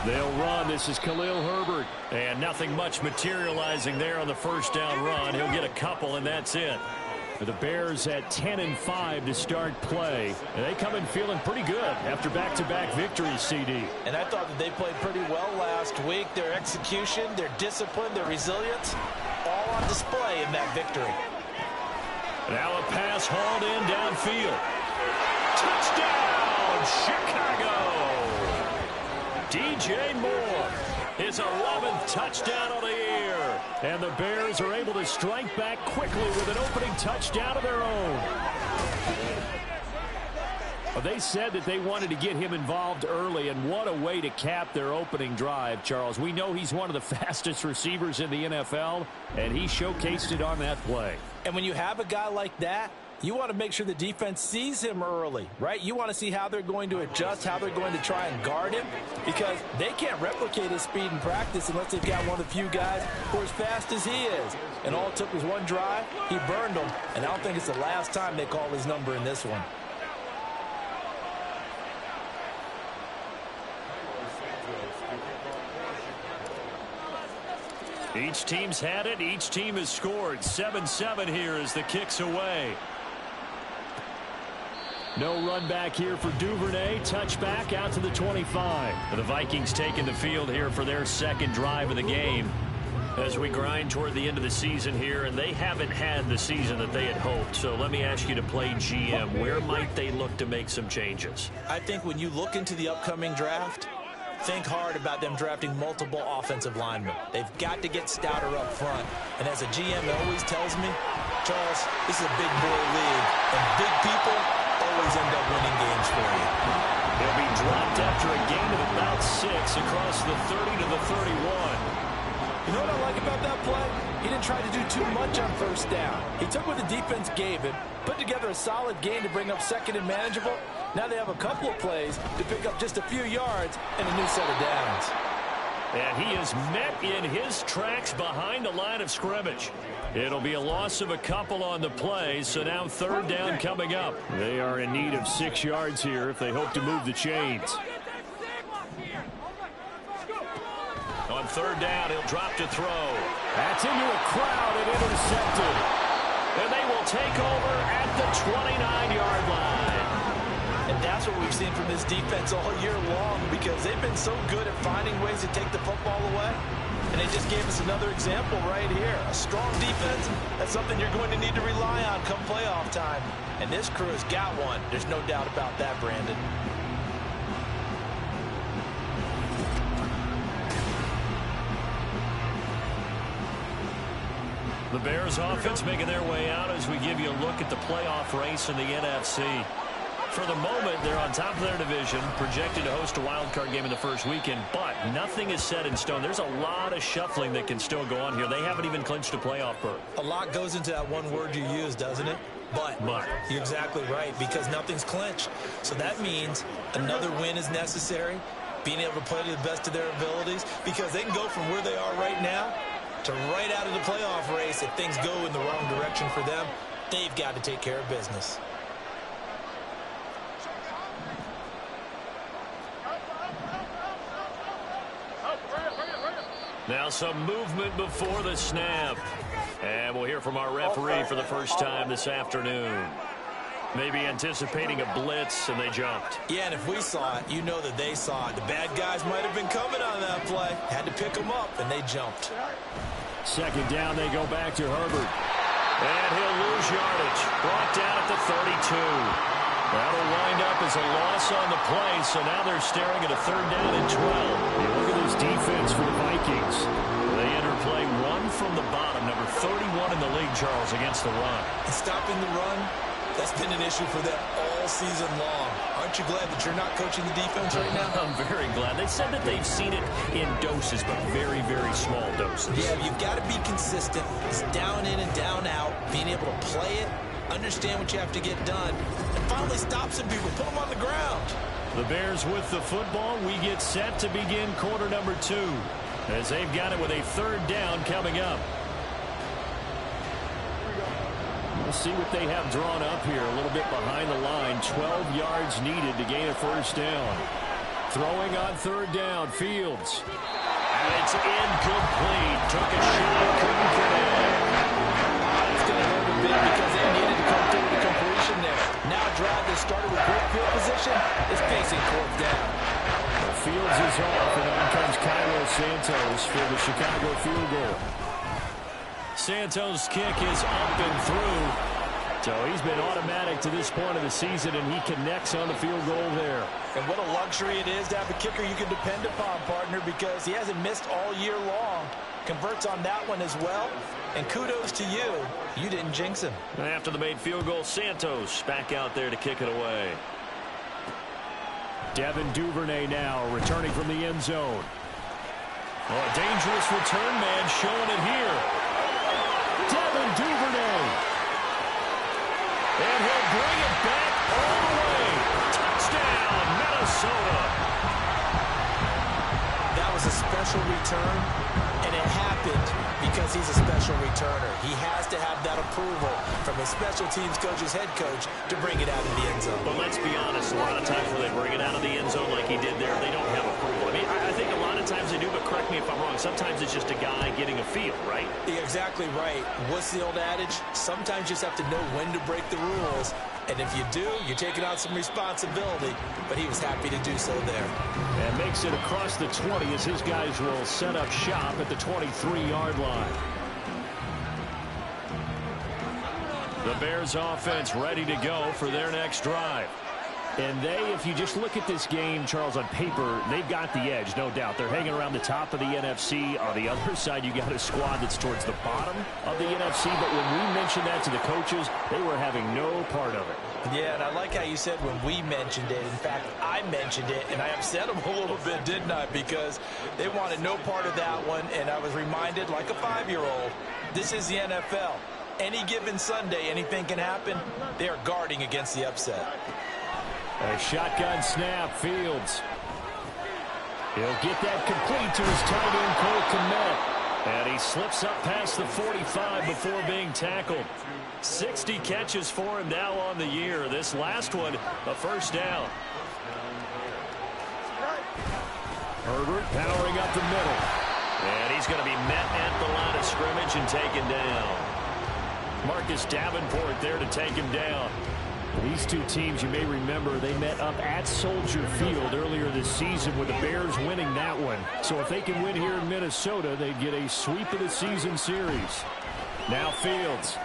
They'll run. This is Khalil Herbert. And nothing much materializing there on the first down run. He'll get a couple, and that's it. The Bears at 10-5 to start play. And they come in feeling pretty good after back-to-back victories, CD. And I thought that they played pretty well last week. Their execution, their discipline, their resilience, all on display in that victory. Now a pass hauled in downfield. Touchdown, Chicago! DJ Moore, his 11th touchdown of the year. And the Bears are able to strike back quickly with an opening touchdown of their own. Well, they said that they wanted to get him involved early, and what a way to cap their opening drive, Charles. We know he's one of the fastest receivers in the NFL, and he showcased it on that play. And when you have a guy like that, you want to make sure the defense sees him early, right? You want to see how they're going to adjust, how they're going to try and guard him, because they can't replicate his speed in practice unless they've got one of the few guys who are as fast as he is. And all it took was one drive. He burned them, and I don't think it's the last time they call his number in this one. Each team's had it. Each team has scored. 7-7 here as the kick's away. No run back here for Duvernay. Touchback out to the 25. The Vikings taking the field here for their second drive of the game as we grind toward the end of the season here, and they haven't had the season that they had hoped. So let me ask you to play GM. Where might they look to make some changes? I think when you look into the upcoming draft, think hard about them drafting multiple offensive linemen. They've got to get stouter up front. And as a GM always tells me, Charles, this is a big boy league, and big people always end up winning games for you. He'll be dropped after a gain of about 6 across the 30 to the 31. You know what I like about that play? He didn't try to do too much on first down. He took what the defense gave him, put together a solid gain to bring up second and manageable. Now they have a couple of plays to pick up just a few yards and a new set of downs. And he is met in his tracks behind the line of scrimmage. It'll be a loss of a couple on the play, so now third down coming up. They are in need of 6 yards here if they hope to move the chains. On third down, he'll drop to throw. That's into a crowd and intercepted. And they will take over at the 29-yard line. And that's what we've seen from this defense all year long, because they've been so good at finding ways to take the football away. And they just gave us another example right here. A strong defense, that's something you're going to need to rely on come playoff time. And this crew has got one. There's no doubt about that, Brandon. The Bears offense making their way out as we give you a look at the playoff race in the NFC. For the moment, they're on top of their division, projected to host a wild card game in the first weekend, but nothing is set in stone. There's a lot of shuffling that can still go on here. They haven't even clinched a playoff berth. A lot goes into that one word you use, doesn't it? But you're exactly right, because nothing's clinched. So that means another win is necessary, being able to play to the best of their abilities, because they can go from where they are right now to right out of the playoff race. If things go in the wrong direction for them, they've got to take care of business. Now some movement before the snap. And we'll hear from our referee for the first time this afternoon. Maybe anticipating a blitz, and they jumped. Yeah, and if we saw it, you know that they saw it. The bad guys might have been coming on that play. Had to pick them up, and they jumped. Second down, they go back to Herbert. And he'll lose yardage. Brought down at the 32. That'll wind up as a loss on the play, so now they're staring at a third down and 12. You look at this defense for the Vikings. They enter play one from the bottom, number 31 in the league, Charles, against the run. And stopping the run, that's been an issue for them all season long. Aren't you glad that you're not coaching the defense right now? I'm very glad. They said that they've seen it in doses, but very, very small doses. Yeah, you've got to be consistent. It's down in and down out, being able to play it, understand what you have to get done, and finally stop some people, put them on the ground. The Bears with the football. We get set to begin quarter number 2 as they've got it with a third down coming up. We'll see what they have drawn up here. A little bit behind the line. 12 yards needed to gain a first down. Throwing on third down, Fields. And it's incomplete. Took a shot, couldn't connect. It's going to hurt a bit because they needed to come through the completion there. Now a drive that started with great field position is facing fourth down. Fields is off, and on comes Cairo Santos for the Chicago field goal. Santos' kick is up and through. So he's been automatic to this point of the season, and he connects on the field goal there. And what a luxury it is to have a kicker you can depend upon, partner, because he hasn't missed all year long. Converts on that one as well. And kudos to you. You didn't jinx him. After the made field goal, Santos back out there to kick it away. Devin Duvernay now returning from the end zone. Oh, a dangerous return man showing it here. Devin Duvernay. And he'll bring it back all the way. Touchdown, Minnesota. That was a special return, and it happened because he's a special returner. He has to have that approval from his special teams coach's head coach to bring it out of the end zone. But let's be honest, a lot of times when they bring it out of the end zone like he did there, they don't have approval. I mean, I think a lot of times they do, but correct me if I'm wrong. Sometimes it's just a guy getting a feel, right? You're exactly right. What's the old adage? Sometimes you just have to know when to break the rules. And if you do, you're taking on some responsibility. But he was happy to do so there. And makes it across the 20 as his guys will set up shop at the 23-yard line. The Bears offense ready to go for their next drive. And they, if you just look at this game, Charles, on paper, they've got the edge, no doubt. They're hanging around the top of the NFC. On the other side, you got a squad that's towards the bottom of the NFC. But when we mentioned that to the coaches, they were having no part of it. Yeah, and I like how you said when we mentioned it. In fact, I mentioned it, and I upset them a little bit, didn't I? Because they wanted no part of that one, and I was reminded, like a 5-year-old, this is the NFL. Any given Sunday, anything can happen. They are guarding against the upset. A shotgun snap, Fields. He'll get that complete to his tight end, Cole Kmet. And he slips up past the 45 before being tackled. 60 catches for him now on the year. This last one, a first down. Herbert powering up the middle. And he's going to be met at the line of scrimmage and taken down. Marcus Davenport there to take him down. These two teams, you may remember, they met up at Soldier Field earlier this season with the Bears winning that one. So if they can win here in Minnesota, they get a sweep of the season series. Now Fields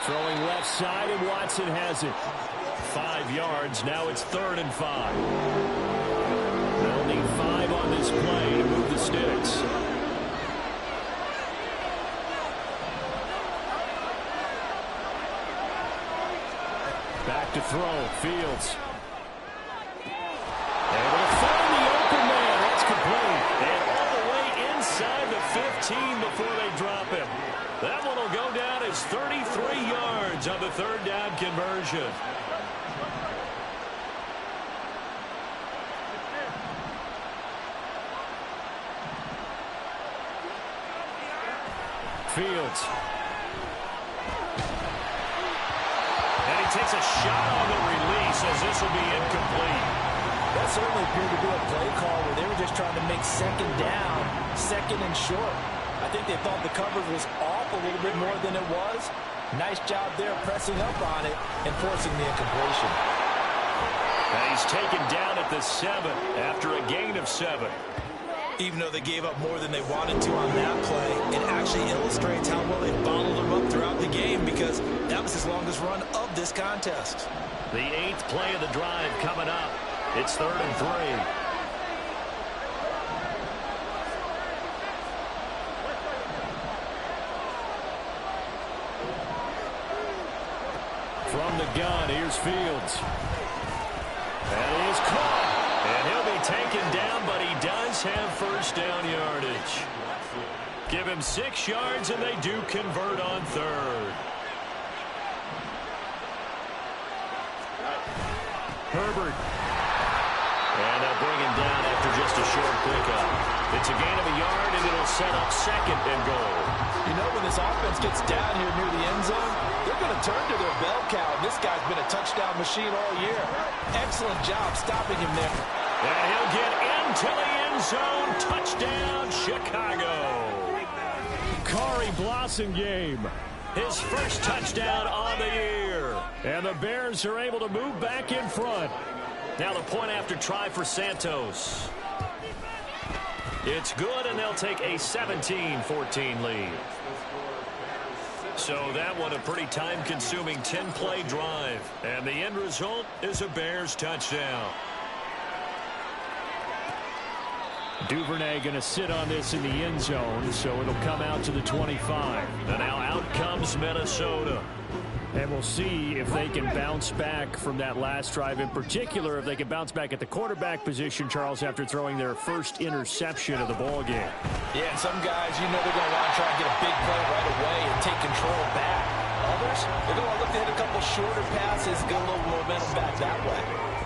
throwing left side, and Watson has it. 5 yards. Now it's 3rd and 5. They'll need 5 on this play to move the sticks. Back to throw, Fields. Able to find the open man. That's complete. And all the way inside the 15 before they drop him. That one will go down as 33 yards on the 3rd down conversion. Fields. Takes a shot on the release as this will be incomplete. That certainly appeared to be a play call where they were just trying to make 2nd down, 2nd and short. I think they thought the coverage was off a little bit more than it was. Nice job there pressing up on it and forcing the incompletion. And he's taken down at the 7 after a gain of 7. Even though they gave up more than they wanted to on that play, it actually illustrates how well they bottled them up throughout the game because that was his longest run of this contest. The 8th play of the drive coming up. It's 3rd and 3. From the gun, here's Fields. And he is caught. And he'll be taken down, but he does have first down yardage. Give him 6 yards, and they do convert on 3rd. Herbert. And they'll bring him down after just a short pickup. It's a gain of a yard, and it'll set up 2nd and goal. You know, when this offense gets down here near the end zone, they're going to turn to their bell cow. This guy's been a touchdown machine all year. Excellent job stopping him there. And he'll get into the end zone. Touchdown, Chicago. Kari Blossingame, his first touchdown on the year. And the Bears are able to move back in front. Now the point after try for Santos. It's good, and they'll take a 17-14 lead. So that one a pretty time-consuming 10-play drive. And the end result is a Bears touchdown. Duvernay going to sit on this in the end zone, so it'll come out to the 25. And now out comes Minnesota. And we'll see if they can bounce back from that last drive. In particular, if they can bounce back at the quarterback position, Charles, after throwing their first interception of the ball game. Yeah, and some guys, you know they're going to want to try and get a big play right away and take control back. Others, they're going to look to hit a couple shorter passes, get a little momentum back that way.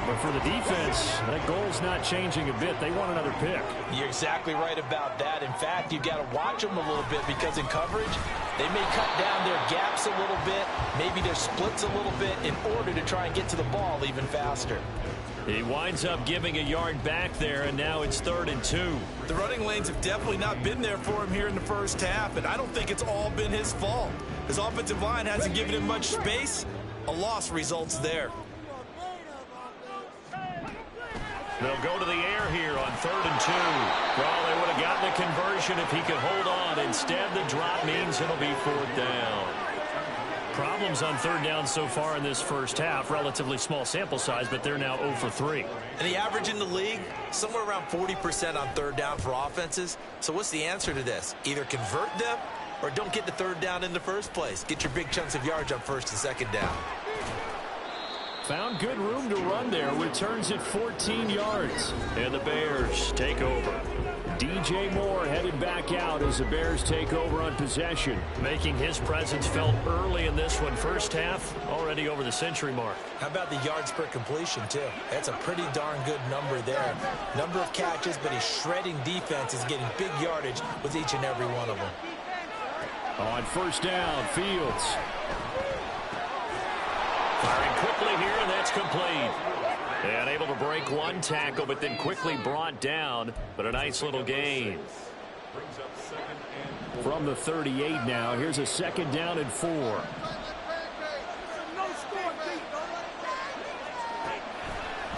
But for the defense, that goal's not changing a bit. They want another pick. You're exactly right about that. In fact, you've got to watch them a little bit because in coverage, they may cut down their gaps a little bit, maybe their splits a little bit in order to try and get to the ball even faster. He winds up giving a yard back there, and now it's 3rd and 2. The running lanes have definitely not been there for him here in the first half, and I don't think it's all been his fault. His offensive line hasn't given him much space. A loss results there. They'll go to the air here on 3rd and 2. Well, they would have gotten a conversion if he could hold on. Instead, the drop means it'll be 4th down. Problems on 3rd down so far in this first half. Relatively small sample size, but they're now 0 for 3. And the average in the league, somewhere around 40% on 3rd down for offenses. So what's the answer to this? Either convert them or don't get the 3rd down in the first place. Get your big chunks of yards on 1st and 2nd down. Found good room to run there. Returns at 14 yards. And the Bears take over. DJ Moore headed back out as the Bears take over on possession. Making his presence felt early in this one. First half, already over the century mark. How about the yards per completion, too? That's a pretty darn good number there. Number of catches, but his shredding defense is getting big yardage with each and every one of them. On 1st down, Fields. Firing quickly here, and that's complete. And able to break one tackle, but then quickly brought down. But a nice little gain. From the 38 now, here's a 2nd down and 4.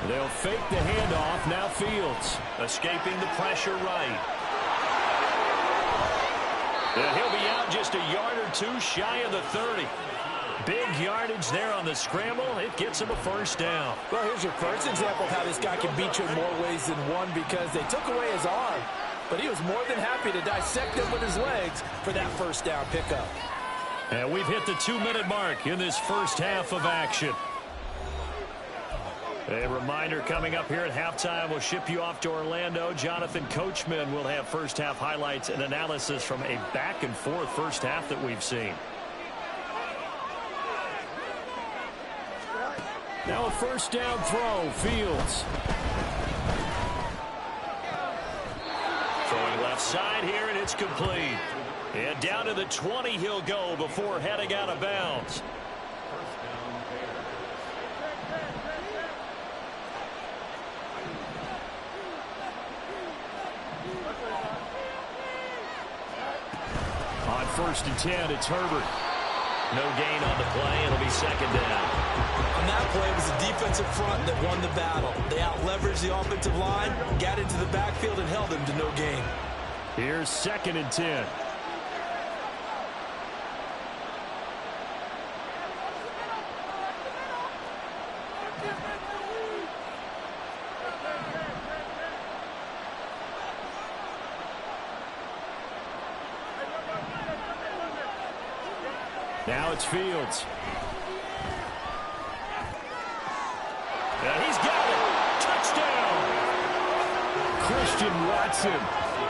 They'll fake the handoff. Now Fields escaping the pressure right. And he'll be out just a yard or two shy of the 30. Big yardage there on the scramble. It gets him a 1st down. Well, here's your first example of how this guy can beat you in more ways than one because they took away his arm, but he was more than happy to dissect him with his legs for that 1st down pickup. And we've hit the 2-minute mark in this first half of action. A reminder coming up here at halftime, we'll ship you off to Orlando. Jonathan Coachman will have first half highlights and analysis from a back-and-forth first half that we've seen. Now a 1st down throw, Fields. Throwing left side here, and it's complete. And down to the 20 he'll go before heading out of bounds. On 1st and 10, it's Herbert. No gain on the play. It'll be 2nd down. On that play, it was the defensive front that won the battle. They out-leveraged the offensive line, got into the backfield, and held him to no gain. Here's 2nd and 10. Now it's Fields. And he's got it. Touchdown. Christian Watson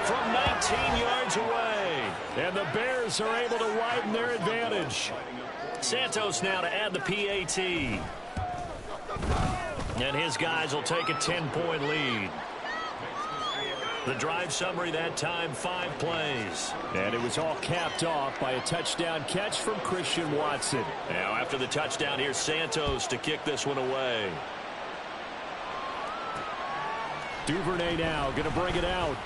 from 19 yards away. And the Bears are able to widen their advantage. Santos now to add the PAT. And his guys will take a 10-point lead. The drive summary that time, 5 plays. And it was all capped off by a touchdown catch from Christian Watson. Now after the touchdown, here's Santos to kick this one away. Duvernay now going to bring it out.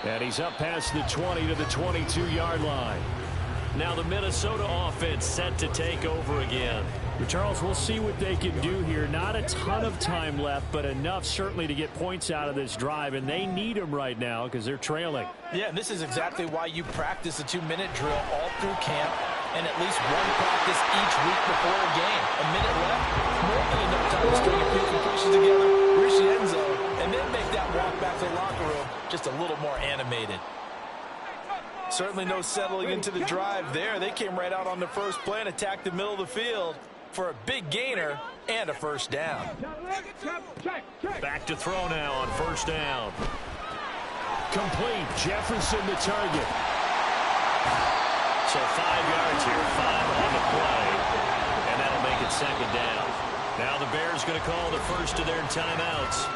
And he's up past the 20 to the 22-yard line. Now the Minnesota offense set to take over again. Well, Charles, we'll see what they can do here. Not a ton of time left, but enough certainly to get points out of this drive, and they need them right now because they're trailing. Yeah, and this is exactly why you practice a 2-minute drill all through camp and at least one practice each week before a game. A minute left, more than enough time to string a few completions together, reach the end zone, and then make that walk back to the locker room just a little more animated. Certainly no settling into the drive there. They came right out on the first play and attacked the middle of the field for a big gainer and a first down. Back to throw now on first down. Complete. Jefferson the target. So 5 yards here, 5 on the play, and that'll make it second down. Now the Bears going to call the first of their timeouts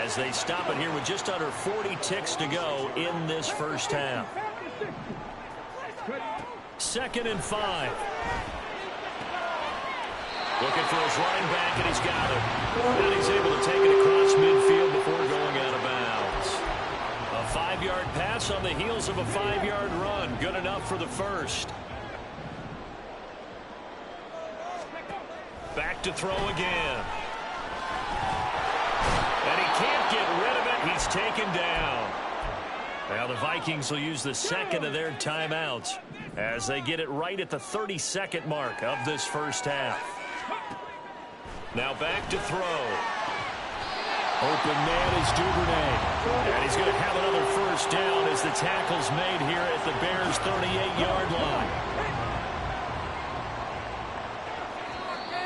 as they stop it here with just under 40 ticks to go in this first half. 2nd and 5. Looking for his running back, and he's got it. And he's able to take it across midfield before going out of bounds. A 5-yard pass on the heels of a 5-yard run. Good enough for the first. Back to throw again. And he can't get rid of it. He's taken down. Now the Vikings will use the second of their timeouts as they get it right at the 32nd mark of this first half. Now back to throw. Open man is Duvernay. And he's going to have another first down as the tackle's made here at the Bears' 38-yard line.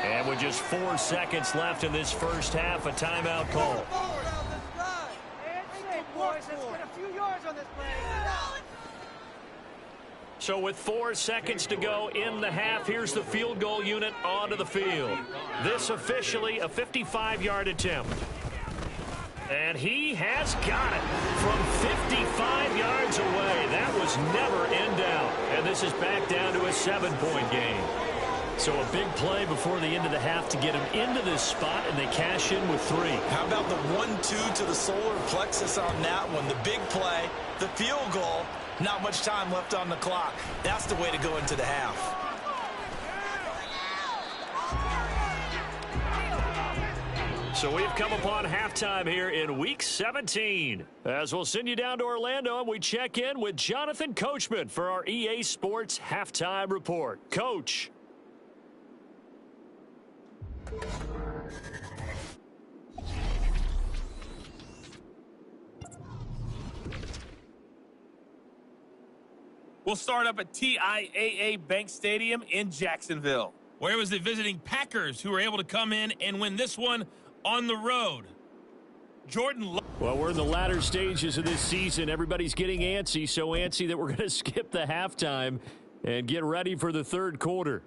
And with just 4 seconds left in this first half, a timeout call. So with 4 seconds to go in the half, here's the field goal unit onto the field. This officially a 55-yard attempt. And he has got it from 55 yards away. That was never in doubt. And this is back down to a 7-point game. So a big play before the end of the half to get him into this spot, and they cash in with 3. How about the 1-2 to the solar plexus on that one? The big play, the field goal, not much time left on the clock. That's the way to go into the half. So we've come upon halftime here in Week 17. As we'll send you down to Orlando, and we check in with Jonathan Coachman for our EA Sports Halftime Report. Coach. We'll start up at TIAA Bank Stadium in Jacksonville, where it was the visiting Packers who were able to come in and win this one on the road. Well, we're in the latter stages of this season. Everybody's getting antsy, so antsy that we're going to skip the halftime and get ready for the third quarter.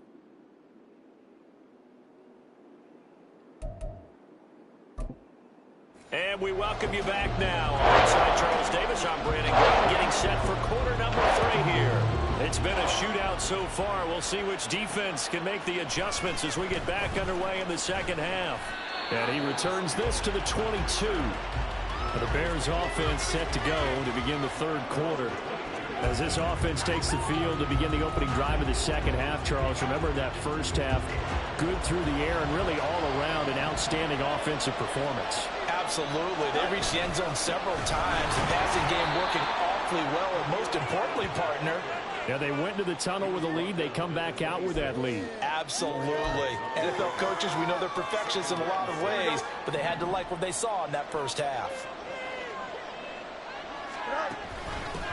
And we welcome you back now. Alongside Charles Davis, I'm Brandon Green, getting set for quarter number 3 here. It's been a shootout so far. We'll see which defense can make the adjustments as we get back underway in the second half. And he returns this to the 22. The Bears offense set to go to begin the third quarter. As this offense takes the field to begin the opening drive of the second half, Charles, remember that first half, good through the air and really all around an outstanding offensive performance. Absolutely. They reached the end zone several times. The passing game working awfully well. And most importantly, partner, yeah, they went to the tunnel with a lead. They come back out with that lead. Absolutely. NFL coaches, we know they're perfectionists in a lot of ways, but they had to like what they saw in that first half.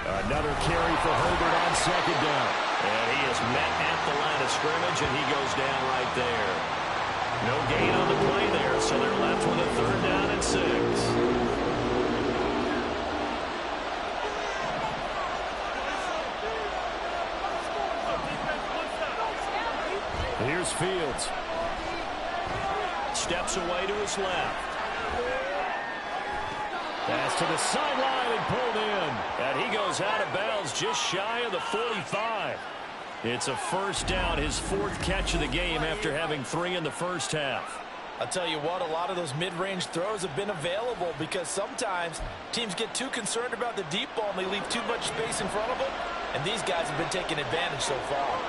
Another carry for Herbert on second down. And he is met at the line of scrimmage, and he goes down right there. No gain on the play there, so they're left with a 3rd down and 6. Here's Fields. Steps away to his left. Pass to the sideline and pulled in. And he goes out of bounds just shy of the 45. It's a first down, his 4th catch of the game after having 3 in the first half. I'll tell you what, a lot of those mid-range throws have been available because sometimes teams get too concerned about the deep ball and they leave too much space in front of them, and these guys have been taking advantage so far.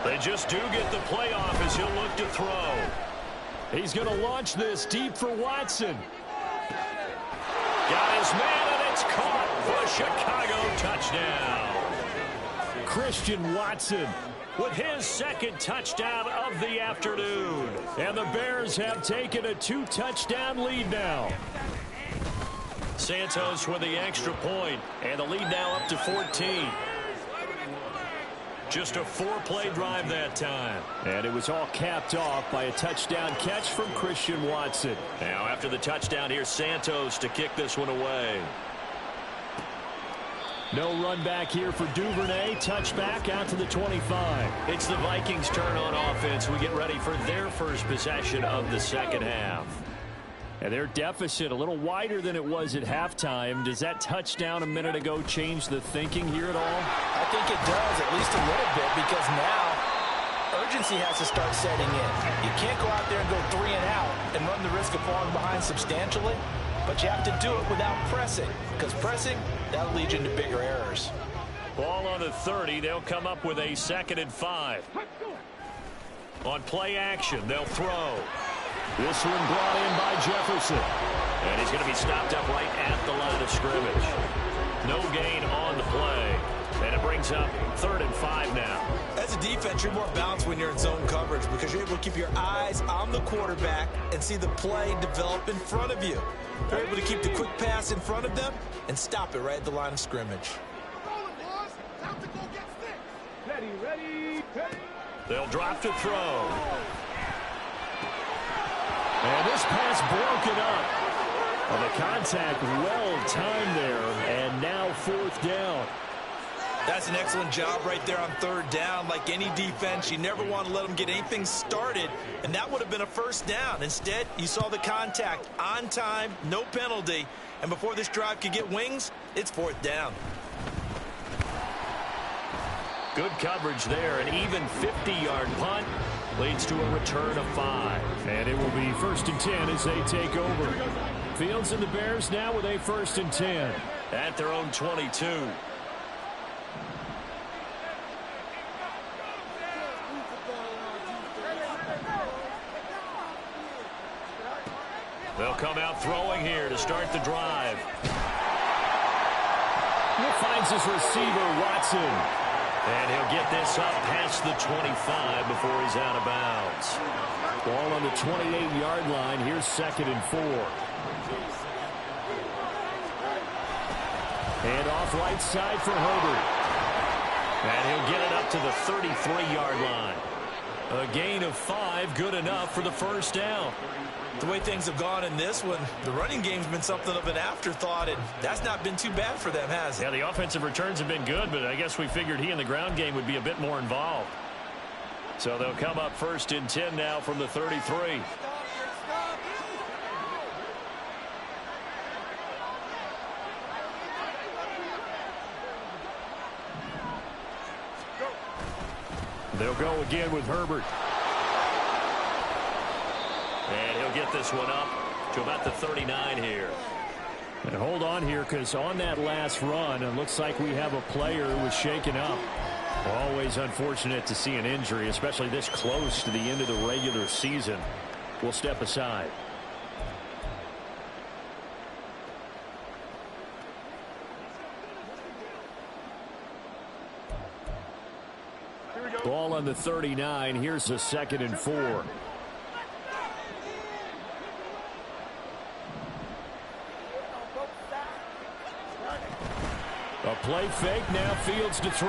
They just do get the playoff as he'll look to throw. He's going to launch this deep for Watson. Got his man, and it's caught for a Chicago touchdown. Christian Watson with his second touchdown of the afternoon. And the Bears have taken a 2-touchdown lead now. Santos with the extra point, and the lead now up to 14. Just a 4-play drive that time. And it was all capped off by a touchdown catch from Christian Watson. Now after the touchdown, here's Santos to kick this one away. No run back here for Duvernay. Touchback out to the 25. It's the Vikings' turn on offense. We get ready for their first possession of the second half. And their deficit a little wider than it was at halftime. Does that touchdown a minute ago change the thinking here at all? I think it does, at least a little bit, because now urgency has to start setting in. You can't go out there and go 3 and out and run the risk of falling behind substantially, but you have to do it without pressing, because pressing, that'll lead you into bigger errors. Ball on the 30. They'll come up with a 2nd and 5. On play action, they'll throw. This one brought in by Jefferson. And he's going to be stopped up right at the line of scrimmage. No gain on the play. And it brings up 3rd and 5 now. As a defense, you're more balanced when you're in zone coverage because you're able to keep your eyes on the quarterback and see the play develop in front of you. You're able to keep the quick pass in front of them and stop it right at the line of scrimmage. They'll drop to throw. And this pass broken up. Well, the contact well timed there, and now 4th down. That's an excellent job right there on 3rd down. Like any defense, you never want to let them get anything started, and that would have been a 1st down. Instead, you saw the contact on time, no penalty, and before this drive could get wings, it's 4th down. Good coverage there, an even 50-yard punt leads to a return of 5. And it will be 1st and 10 as they take over. Fields and the Bears now with a 1st and 10 at their own 22. They'll come out throwing here to start the drive. He finds his receiver, Watson. And he'll get this up past the 25 before he's out of bounds. Ball on the 28-yard line. Here's 2nd and 4. And off right side for Herbert. And he'll get it up to the 33-yard line. A gain of 5, good enough for the 1st down. The way things have gone in this one, the running game's been something of an afterthought, and that's not been too bad for them, has it? Yeah, the offensive returns have been good, but I guess we figured he in the ground game would be a bit more involved. So they'll come up 1st and 10 now from the 33. They'll go again with Herbert. And he'll get this one up to about the 39 here. And hold on here, because on that last run, it looks like we have a player who was shaken up. Always unfortunate to see an injury, especially this close to the end of the regular season. We'll step aside. Ball on the 39. Here's a 2nd and 4. A play fake, now Fields to throw.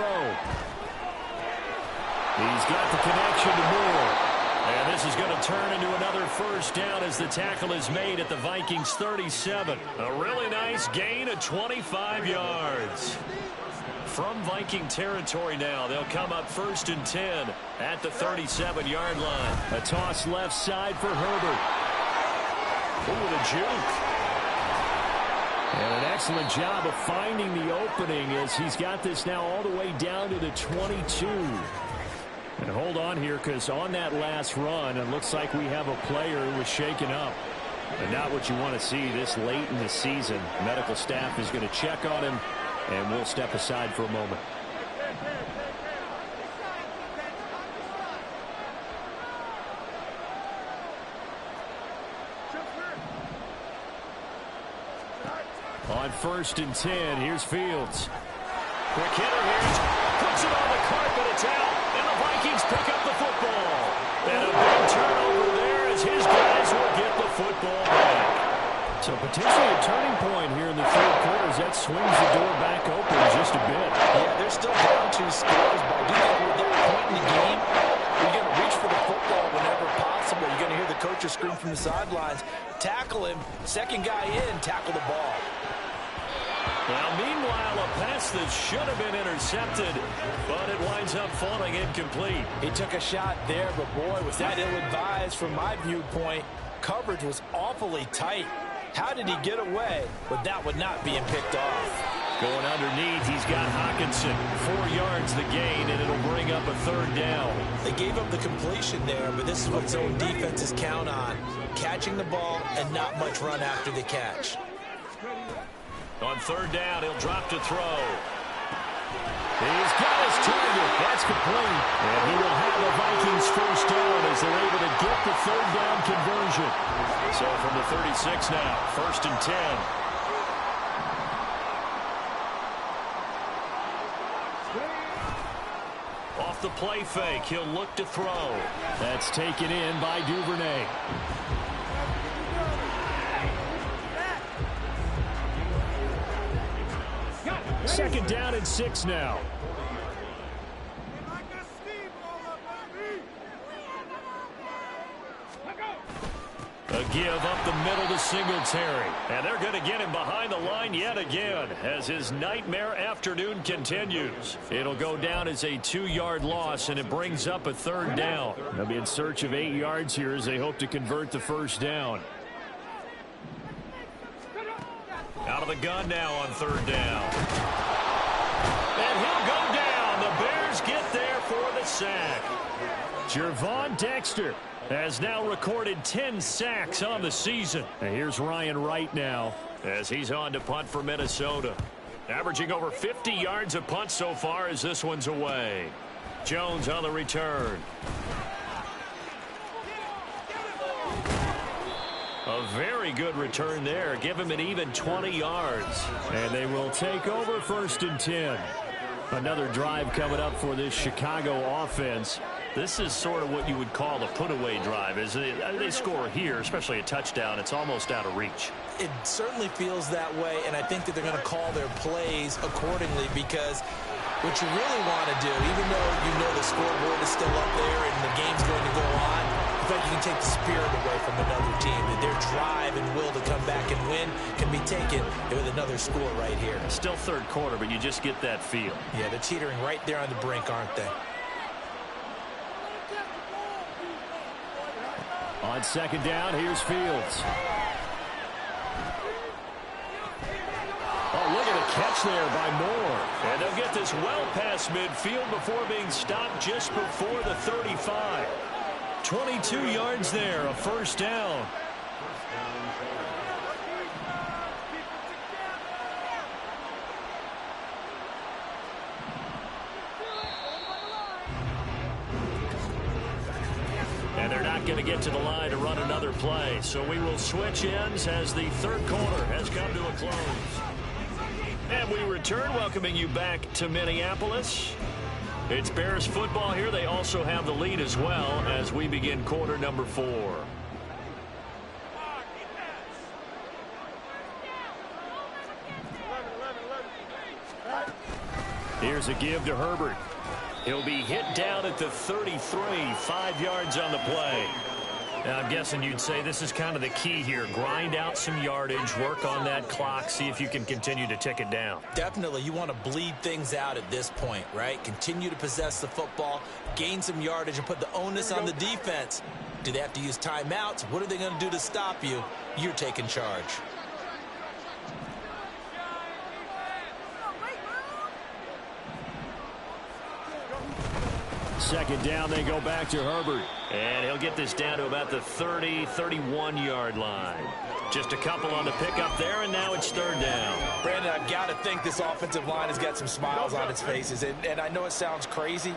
He's got the connection to Moore. And this is going to turn into another 1st down as the tackle is made at the Vikings 37. A really nice gain of 25 yards. from Viking territory now. They'll come up 1st and 10 at the 37-yard line. A toss left side for Herbert. Ooh, the juke. And an excellent job of finding the opening as he's got this now all the way down to the 22. And hold on here, because on that last run, it looks like we have a player who was shaken up. And not what you want to see this late in the season. Medical staff is going to check on him, and we'll step aside for a moment. On 1st and 10, here's Fields. Quick hitter here. Puts it on the carpet. It's out. And the Vikings pick up the football. And a big turnover there as his guys will get the football back. So potentially a turning point here in the third quarter as that swings the door back open just a bit. Yeah, they're still down 2 scores, but I do think we're at that point in the game. You're going to reach for the football whenever possible. You're going to hear the coaches scream from the sidelines. Tackle him. Second guy in, tackle the ball. Now, meanwhile, a pass that should have been intercepted, but it winds up falling incomplete. He took a shot there, but boy, was that ill-advised from my viewpoint. Coverage was awfully tight. How did he get away with that one not being picked off? Going underneath, he's got Hawkinson. 4 yards the gain, and it'll bring up a 3rd down. They gave up the completion there, but this is what zone defenses count on. Catching the ball and not much run after the catch. On 3rd down, he'll drop to throw. He's got his target. That's complete. And he will have the Vikings 1st down as they're able to get the 3rd down conversion. So from the 36 now, 1st and 10. Off the play fake, he'll look to throw. That's taken in by Duvernay. 2nd down and 6 now. A give up the middle to Singletary. And they're going to get him behind the line yet again as his nightmare afternoon continues. It'll go down as a 2-yard loss, and it brings up a 3rd down. They'll be in search of 8 yards here as they hope to convert the 1st down. Out of the gun now on 3rd down. And he'll go down. The Bears get there for the sack. Gervon Dexter has now recorded 10 sacks on the season. And here's Ryan Wright now as he's on to punt for Minnesota. Averaging over 50 yards a punt so far as this one's away. Jones on the return. A very good return there. Give him an even 20 yards. And they will take over 1st and 10. Another drive coming up for this Chicago offense. This is sort of what you would call a put-away drive. As they score here, especially a touchdown, it's almost out of reach. It certainly feels that way, and I think that they're going to call their plays accordingly, because what you really want to do, even though you know the scoreboard is still up there and the game's going to go on, I feel like you can take the spirit away from another team. That their drive and will to come back and win can be taken with another score right here. Still 3rd quarter, but you just get that feel. Yeah, they're teetering right there on the brink, aren't they? On 2nd down, here's Fields. Oh, look at the catch there by Moore. And they'll get this well past midfield before being stopped just before the 35. 22 yards there, a 1st down. And they're not going to get to the line to run another play. So we will switch ends as the 3rd quarter has come to a close. And we return, welcoming you back to Minneapolis. It's Bears football here. They also have the lead as well as we begin quarter number 4. Here's a give to Herbert. He'll be hit down at the 33, 5 yards on the play. Now, I'm guessing you'd say this is kind of the key here. Grind out some yardage, work on that clock, see if you can continue to tick it down. Definitely, you want to bleed things out at this point, right? Continue to possess the football, gain some yardage, and put the onus on the defense. Do they have to use timeouts? What are they going to do to stop you? You're taking charge. Second down, they go back to Herbert. And he'll get this down to about the 30, 31-yard line. Just a couple on the pickup there, and now it's third down. Brandon, I've got to think this offensive line has got some smiles on its faces. And I know it sounds crazy,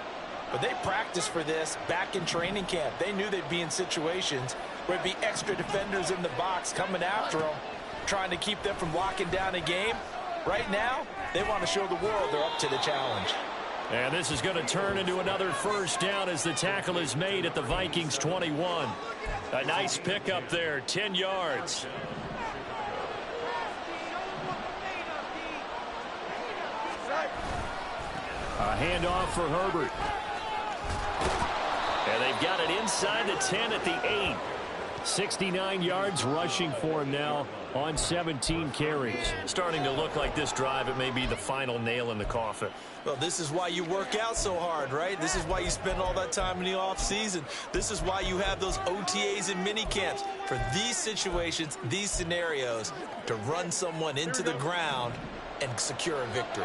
but they practiced for this back in training camp. They knew they'd be in situations where it'd be extra defenders in the box coming after them, trying to keep them from locking down a game. Right now, they want to show the world they're up to the challenge. And this is going to turn into another first down as the tackle is made at the Vikings 21. A nice pickup there, 10 yards. A handoff for Herbert. And they've got it inside the 10 at the 8. 69 yards rushing for him now on 17 carries. Starting to look like this drive, it may be the final nail in the coffin. Well, this is why you work out so hard, right? This is why you spend all that time in the offseason. This is why you have those OTAs and mini camps for these situations, these scenarios, to run someone into the ground and secure a victory.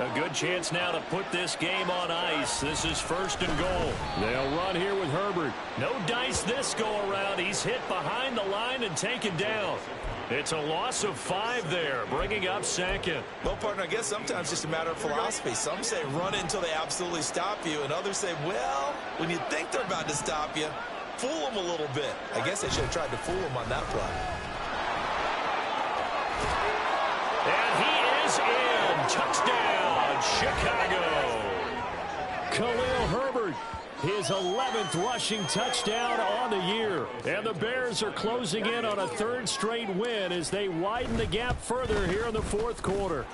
A good chance now to put this game on ice. This is first and goal. They'll run here with Herbert. No dice this go-around. He's hit behind the line and taken down. It's a loss of 5 there, bringing up second. Well, partner, I guess sometimes it's just a matter of philosophy. Some say run until they absolutely stop you, and others say, well, when you think they're about to stop you, fool them a little bit. I guess they should have tried to fool them on that play. And he is in. Touchdown, Chicago. Khalil Herbert, his 11th rushing touchdown on the year. And the Bears are closing in on a third straight win as they widen the gap further here in the fourth quarter.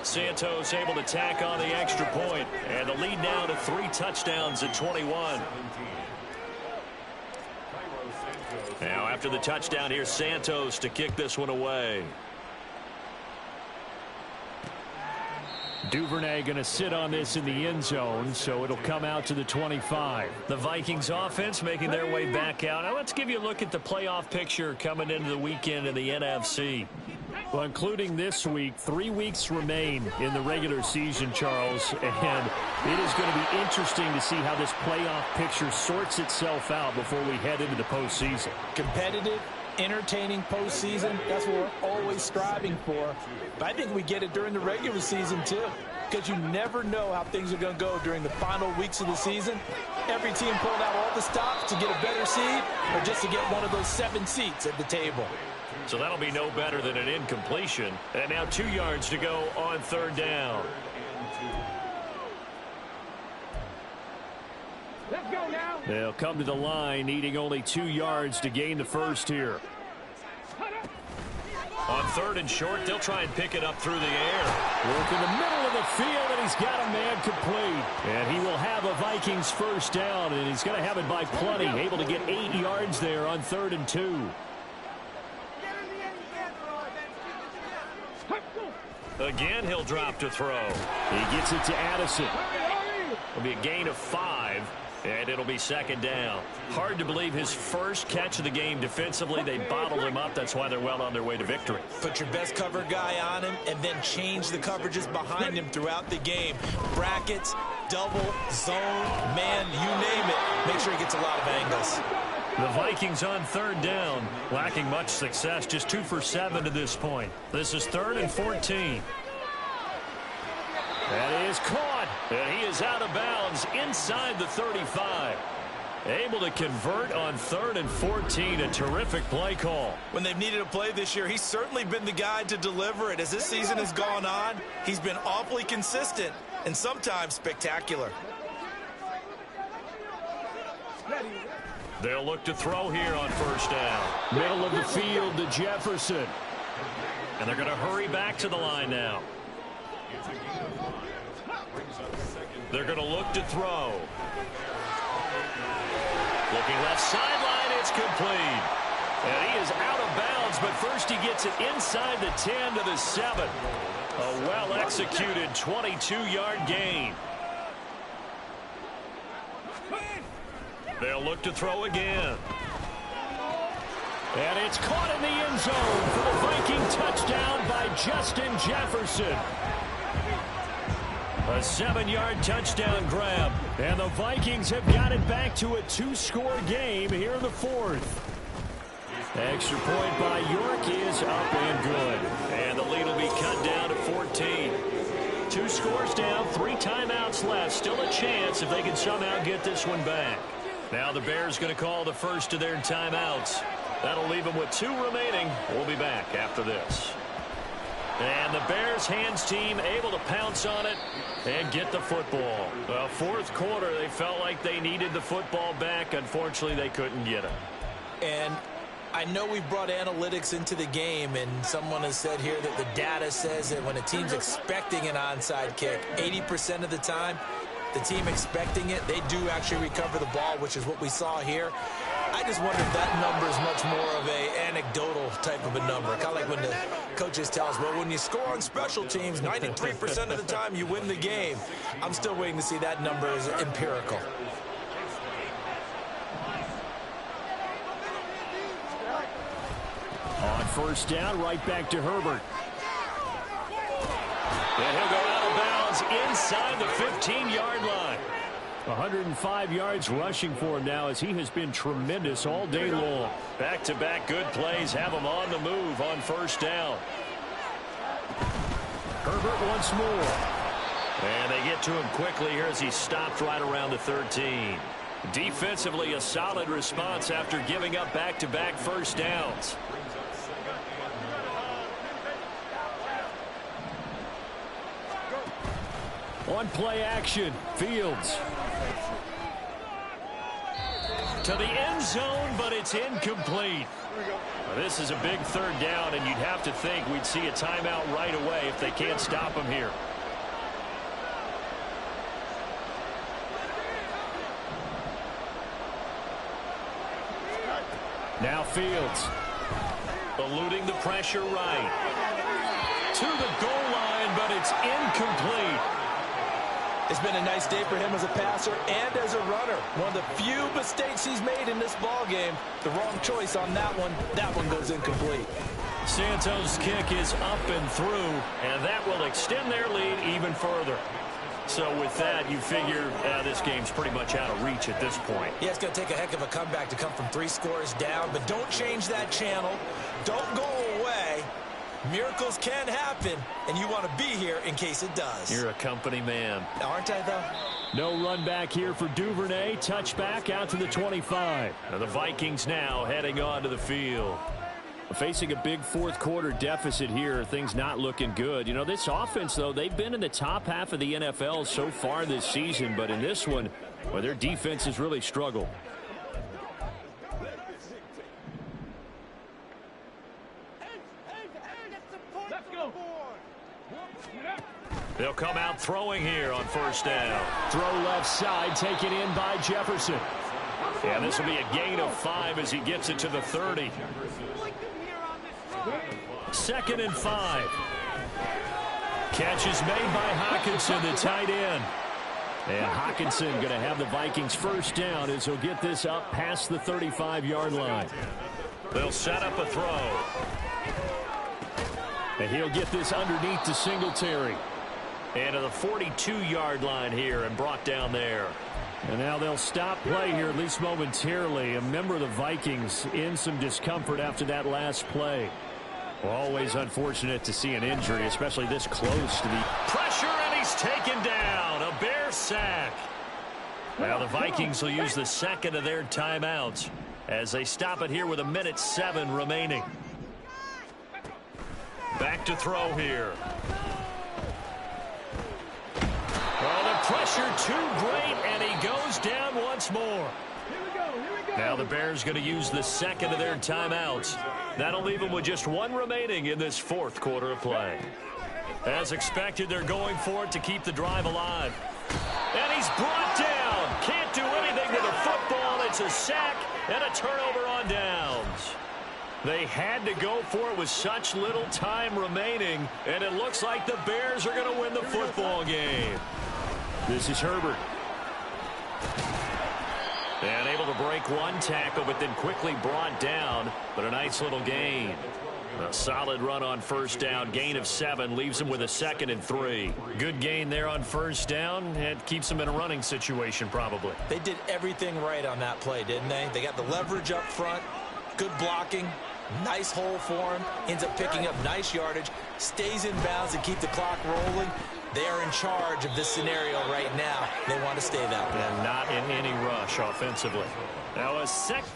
Santos able to tack on the extra point, and the lead now to 3 touchdowns at 21. Now after the touchdown, here's Santos to kick this one away. Duvernay going to sit on this in the end zone, so it'll come out to the 25. The Vikings offense making their way back out. Now let's give you a look at the playoff picture coming into the weekend in the NFC. Well, including this week, 3 weeks remain in the regular season, Charles, and it is going to be interesting to see how this playoff picture sorts itself out before we head into the postseason. Competitive, entertaining postseason, that's what we're always striving for. But I think we get it during the regular season too, because you never know how things are going to go during the final weeks of the season. Every team pulling out all the stops to get a better seed or just to get one of those 7 seats at the table. So that'll be no better than an incompletion. And now 2 yards to go on third down. Let's go now. They'll come to the line needing only 2 yards to gain the first here. On third and short, they'll try and pick it up through the air. Work in the middle of the field, and he's got a man complete. And he will have a Vikings first down, and he's going to have it by plenty. Able to get 8 yards there on 3rd and 2. Again, he'll drop to throw. He gets it to Addison. It'll be a gain of 5. And it'll be second down. Hard to believe his first catch of the game defensively. They bottled him up. That's why they're well on their way to victory. Put your best cover guy on him and then change the coverages behind him throughout the game. Brackets, double, zone, man, you name it. Make sure he gets a lot of angles. The Vikings on third down, lacking much success, just 2 for 7 to this point. This is 3rd and 14. That is caught, and he is out of bounds inside the 35. Able to convert on 3rd and 14, a terrific play call. When they've needed a play this year, he's certainly been the guy to deliver it. As this season has gone on, he's been awfully consistent and sometimes spectacular. They'll look to throw here on first down. Middle of the field to Jefferson. And they're going to hurry back to the line now. They're going to look to throw. Looking left sideline complete. And he is out of bounds, but first he gets it inside the 10 to the 7. A well-executed 22-yard gain. They'll look to throw again. And it's caught in the end zone for the Viking touchdown by Justin Jefferson. A 7-yard touchdown grab. And the Vikings have got it back to a 2-score game here in the 4th. Extra point by York is up and good. And the lead will be cut down to 14. 2 scores down, 3 timeouts left. Still a chance if they can somehow get this one back. Now the Bears going to call the first of their timeouts. That'll leave them with 2 remaining. We'll be back after this. And the Bears hands team able to pounce on it and get the football. Well, 4th quarter, they felt like they needed the football back. Unfortunately, they couldn't get it. And I know we brought analytics into the game, and someone has said here that the data says that when a team's expecting an onside kick, 80% of the time, the team expecting it, they do actually recover the ball, which is what we saw here. I just wonder if that number is much more of a anecdotal type of a number. Kind of like when the coaches tell us, well, when you score on special teams, 93% of the time you win the game. I'm still waiting to see that number is empirical. On first down, right back to Herbert. And he'll go out of bounds inside the 15-yard line. 105 yards rushing for him now as he has been tremendous all day long. Back-to-back good plays have him on the move on first down. Herbert once more. And they get to him quickly here as he stopped right around the 13. Defensively, a solid response after giving up back-to-back first downs. On play action, Fields. To the end zone, but it's incomplete. Now, this is a big 3rd down, and you'd have to think we'd see a timeout right away if they can't stop him here. Now Fields. Eluding the pressure right. To the goal line, but it's incomplete. It's been a nice day for him as a passer and as a runner. One of the few mistakes he's made in this ball game. The wrong choice on that one. That one goes incomplete. Santos' kick is up and through, and that will extend their lead even further. So with that, you figure this game's pretty much out of reach at this point. Yeah, it's going to take a heck of a comeback to come from 3 scores down, but don't change that channel. Don't go away. Miracles can happen, and you want to be here in case it does. You're a company man. Aren't I, though? No run back here for Duvernay. Touchback out to the 25. And the Vikings now heading on to the field. Facing a big 4th quarter deficit here. Things not looking good. You know, this offense, though, they've been in the top half of the NFL so far this season. But in this one, well, their defense has really struggled. They'll come out throwing here on first down. Throw left side, taken in by Jefferson. And this will be a gain of 5 as he gets it to the 30. 2nd and 5. Catch is made by Hockenson, the tight end. And Hockenson going to have the Vikings first down as he'll get this up past the 35-yard line. They'll set up a throw. And he'll get this underneath to Singletary. And to the 42-yard line here and brought down there. And now they'll stop play here, at least momentarily. A member of the Vikings in some discomfort after that last play. Always unfortunate to see an injury, especially this close to the pressure, and he's taken down. A Bear sack. Now the Vikings will use the 2nd of their timeouts as they stop it here with 1:07 remaining. Back to throw here. Well, the pressure too great, and he goes down once more. Now the Bears going to use the 2nd of their timeouts. That'll leave them with just 1 remaining in this 4th quarter of play. As expected, they're going for it to keep the drive alive. And he's brought down. Can't do anything with the football. It gets a sack and a turnover on downs. They had to go for it with such little time remaining, and it looks like the Bears are going to win the football game. This is Herbert. And able to break one tackle, but then quickly brought down, but a nice little gain. A solid run on first down, gain of 7, leaves him with a 2nd and 3. Good gain there on first down. It keeps him in a running situation probably. They did everything right on that play, didn't they? They got the leverage up front, good blocking, nice hole for him, ends up picking up nice yardage, stays in bounds and keep the clock rolling. They are in charge of this scenario right now. They want to stay that way. And not in any rush offensively. Now a second.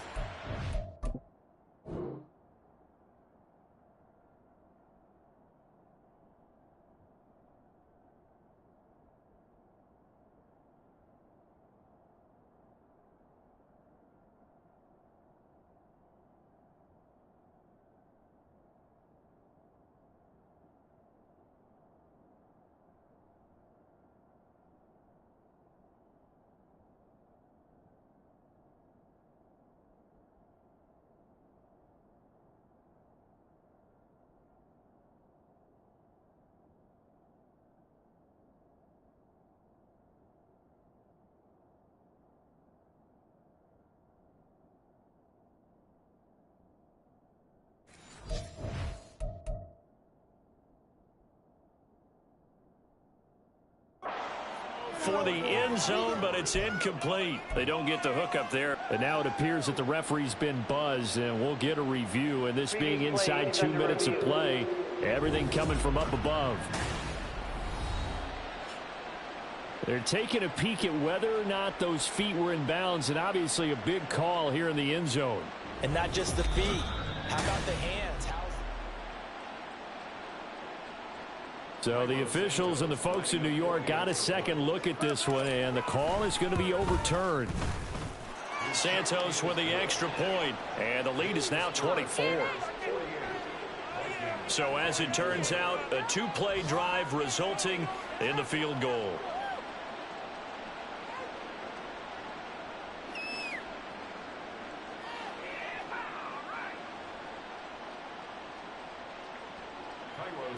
For the end zone, but it's incomplete. They don't get the hook up there. And now it appears that the referee's been buzzed, and we'll get a review. And this being inside 2 minutes of play, everything coming from up above. They're taking a peek at whether or not those feet were in bounds, and obviously a big call here in the end zone. And not just the feet. How about the hands? So the officials and the folks in New York got a second look at this one, and the call is going to be overturned. Santos with the extra point, and the lead is now 24. So as it turns out, a 2-play drive resulting in the field goal.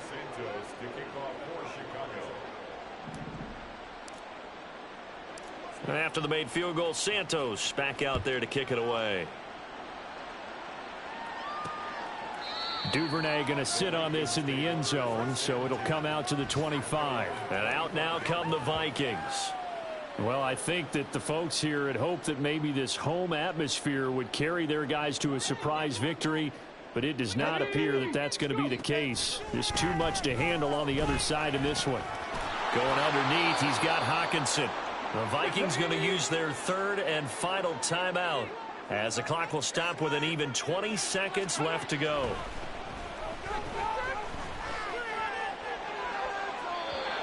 Santos to kick off for Chicago. After the made field goal, Santos back out there to kick it away. Duvernay going to sit on this in the end zone, so it'll come out to the 25. And out now come the Vikings. Well, I think that the folks here had hoped that maybe this home atmosphere would carry their guys to a surprise victory, but it does not appear that that's going to be the case. There's too much to handle on the other side in this one. Going underneath, he's got Hawkinson. The Vikings going to use their 3rd and final timeout, as the clock will stop with an even 20 seconds left to go.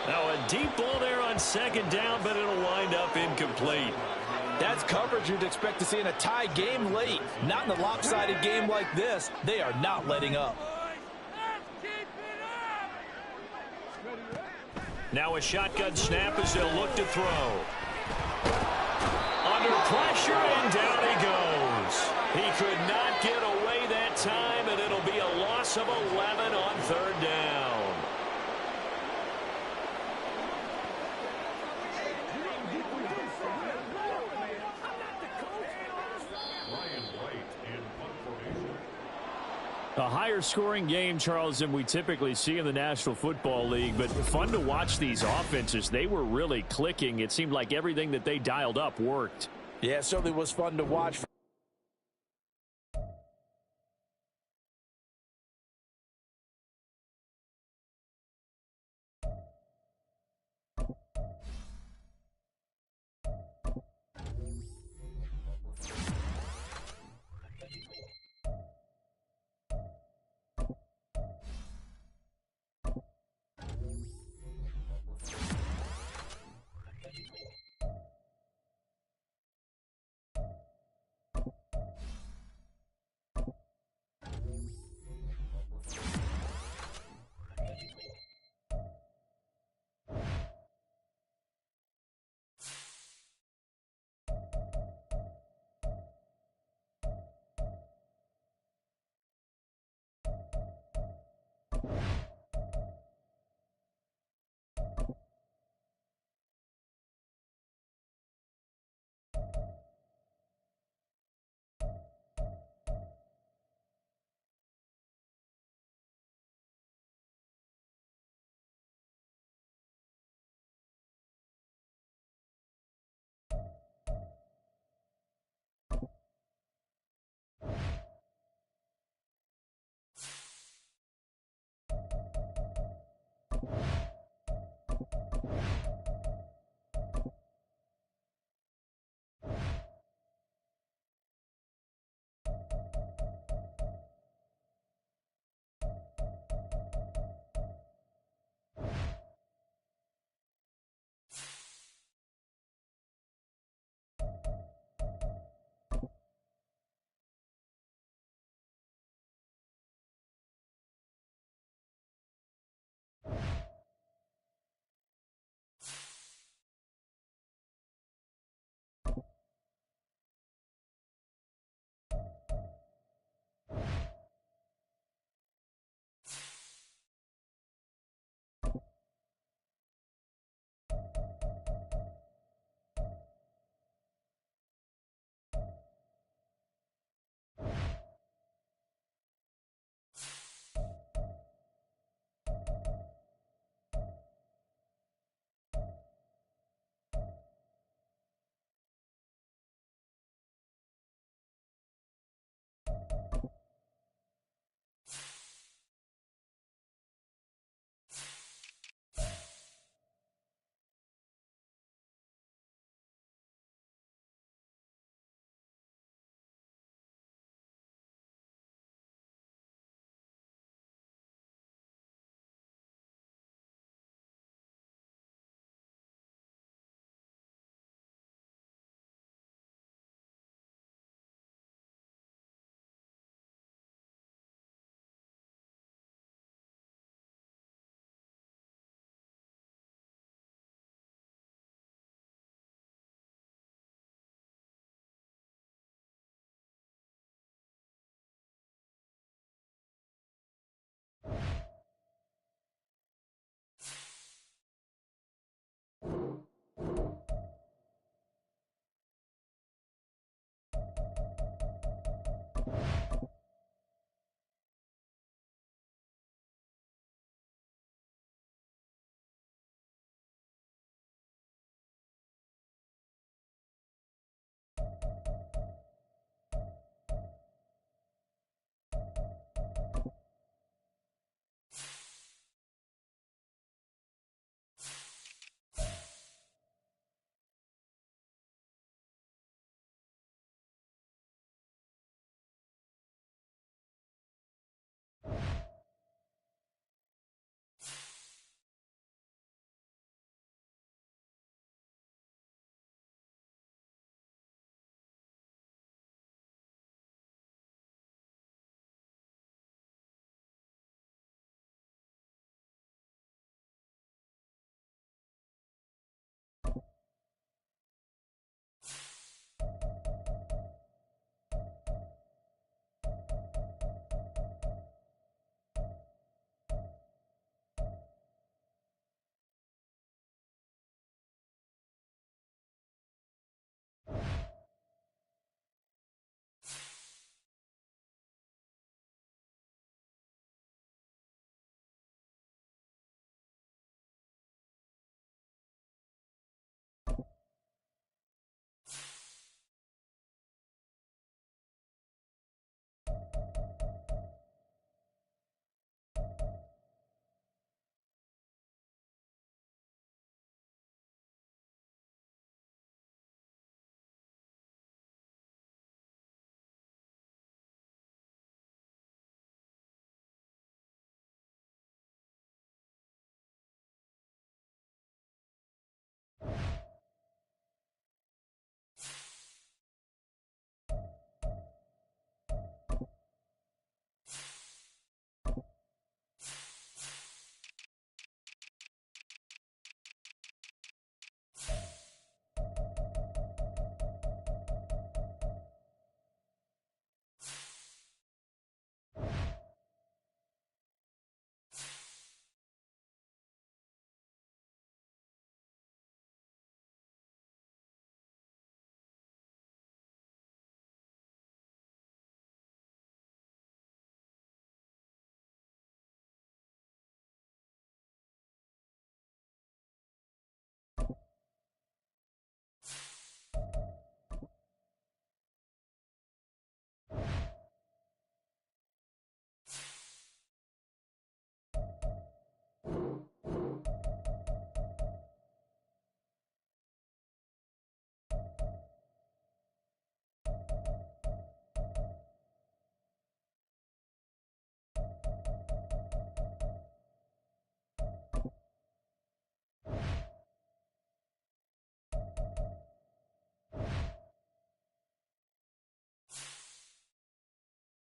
Now a deep ball there on 2nd down, but it'll wind up incomplete. That's coverage you'd expect to see in a tie game late. Not in a lopsided game like this. They are not letting up. Now a shotgun snap as they'll look to throw. Under pressure, and down he goes. He could not get away that time, and it'll be a loss of 11 on 3rd down. A higher scoring game, Charles, than we typically see in the National Football League, but fun to watch these offenses. They were really clicking. It seemed like everything that they dialed up worked. Yeah, it certainly was fun to watch.